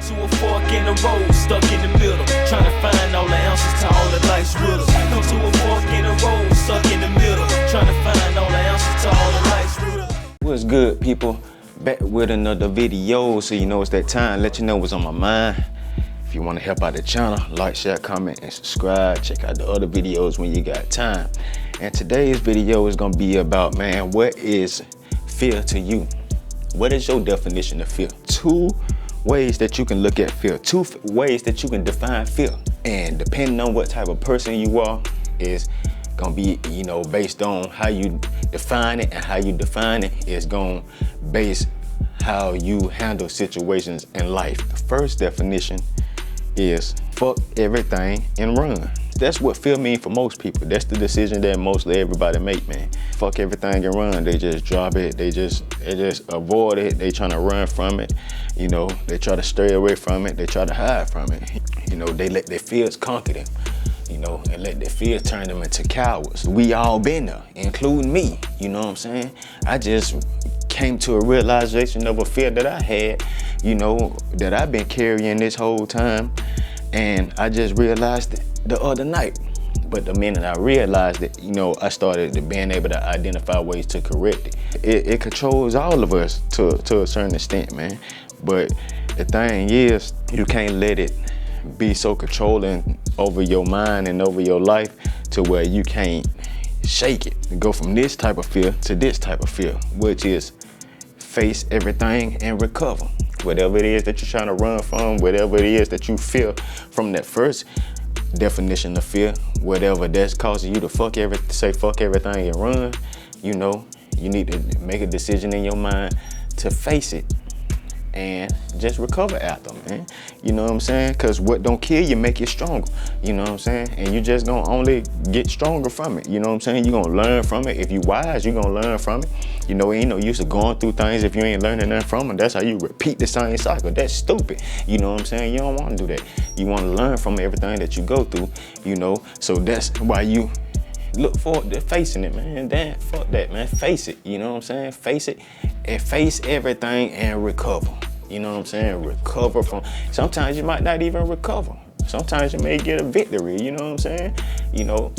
to a fork in the road, stuck in the middle, trying to find all the answers to all the life's riddles. Come to a fork in the road, stuck in the middle, trying to find all the answers to all the life's riddles. What's good, people? Back with another video, so you know it's that time. Let you know what's on my mind. If you want to help out the channel, like, share, comment, and subscribe. Check out the other videos when you got time. And today's video is gonna be about, man, what is fear to you? What is your definition of fear? Two ways that you can look at fear. Two ways that you can define fear. And depending on what type of person you are, is gonna be, you know, based on how you define it, and how you define it is gonna base how you handle situations in life. The first definition is fuck everything and run. That's what fear means for most people. That's the decision that mostly everybody make, man. Fuck everything and run. They just drop it. They just avoid it. They trying to run from it. You know, they try to stray away from it. They try to hide from it. You know, they let their fears conquer them. You know, and let their fear turn them into cowards. We all been there, including me. You know what I'm saying? I just came to a realization of a fear that I had, you know, that I've been carrying this whole time. And I just realized it the other night. But the minute I realized it, you know, I started being able to identify ways to correct it. It controls all of us to a certain extent, man. But the thing is, you can't let it be so controlling over your mind and over your life to where you can't shake it. Go from this type of fear to this type of fear, which is face everything and recover. Whatever it is that you're trying to run from, whatever it is that you feel from that first definition of fear, whatever that's causing you to say fuck everything and run, you know, you need to make a decision in your mind to face it and just recover after, man. You know what I'm saying? Because what don't kill you make you stronger. You know what I'm saying? And you just gonna only get stronger from it. You know what I'm saying? You're gonna learn from it. If you wise, you're gonna learn from it. You know, ain't no use of going through things if you ain't learning nothing from them. That's how you repeat the same cycle. That's stupid. You know what I'm saying? You don't want to do that. You want to learn from everything that you go through, you know? So that's why you look forward to facing it, man. Damn, fuck that, man. Face it, you know what I'm saying? Face it and face everything and recover. You know what I'm saying? Recover from, sometimes you might not even recover. Sometimes you may get a victory, you know what I'm saying? You know,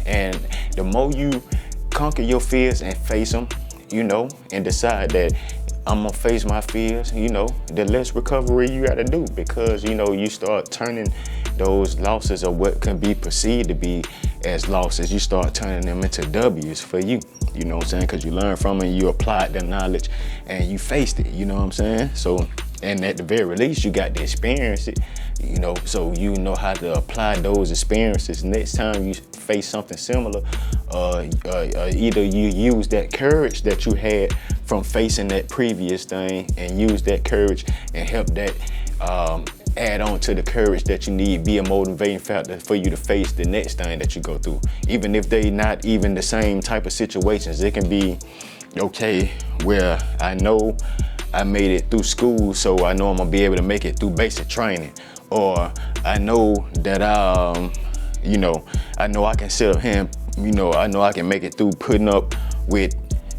and the more you conquer your fears and face them, you know, and decide that I'm gonna face my fears, you know, the less recovery you gotta do, because, you know, you start turning those losses, or what can be perceived to be as losses, you start turning them into W's for you. You know what I'm saying? Because you learn from it, you applied the knowledge, and you faced it, you know what I'm saying? So, and at the very least, you got to experience it, you know, so you know how to apply those experiences. Next time you face something similar, either you use that courage that you had from facing that previous thing, and use that courage and help that add on to the courage that you need, be a motivating factor for you to face the next thing that you go through. Even if they not even the same type of situations, it can be, okay, where I know I made it through school, so I know I'm gonna be able to make it through basic training. Or I know that, you know, I know I can sit up here and, you know, I know I can make it through putting up with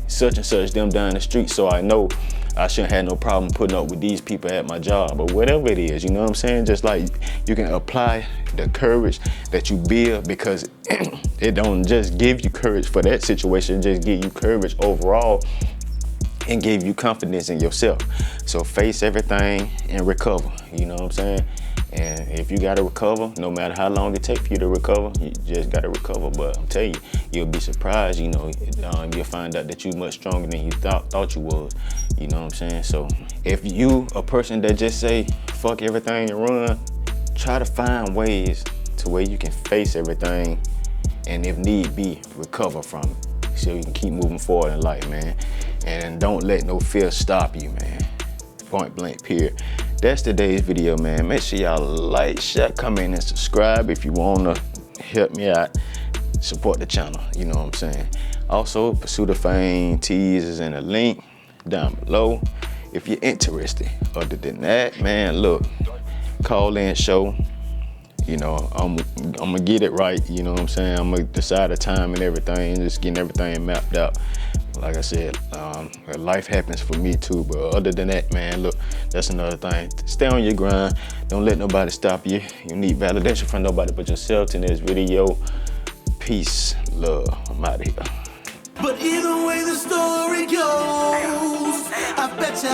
such and such them down the street, so I know I shouldn't have no problem putting up with these people at my job, or whatever it is, you know what I'm saying? Just like you can apply the courage that you build, because it don't just give you courage for that situation, it just give you courage overall and give you confidence in yourself. So face everything and recover, you know what I'm saying? And if you gotta recover, no matter how long it takes for you to recover, you just gotta recover. But I'm telling you, you'll be surprised, you know, you'll find out that you're much stronger than you thought you was, you know what I'm saying? So if you a person that just say, fuck everything and run, try to find ways to where you can face everything, and if need be, recover from it, so you can keep moving forward in life, man. And don't let no fear stop you, man. Point blank, period. That's today's video, man. Make sure y'all like, share, comment, and subscribe if you wanna help me out, support the channel, you know what I'm saying? Also, Pursuit of F.A.M.E teas is in the link down below if you're interested. Other than that, man, look, call in show. You know, I'm gonna get it right, you know what I'm saying? I'm gonna decide the time and everything, just getting everything mapped out. Like I said, life happens for me too, but other than that, man, look, that's another thing. Stay on your grind. Don't let nobody stop you. You need validation from nobody but yourself in this video. Peace, love, I'm out of here. But either way the story goes, I bet you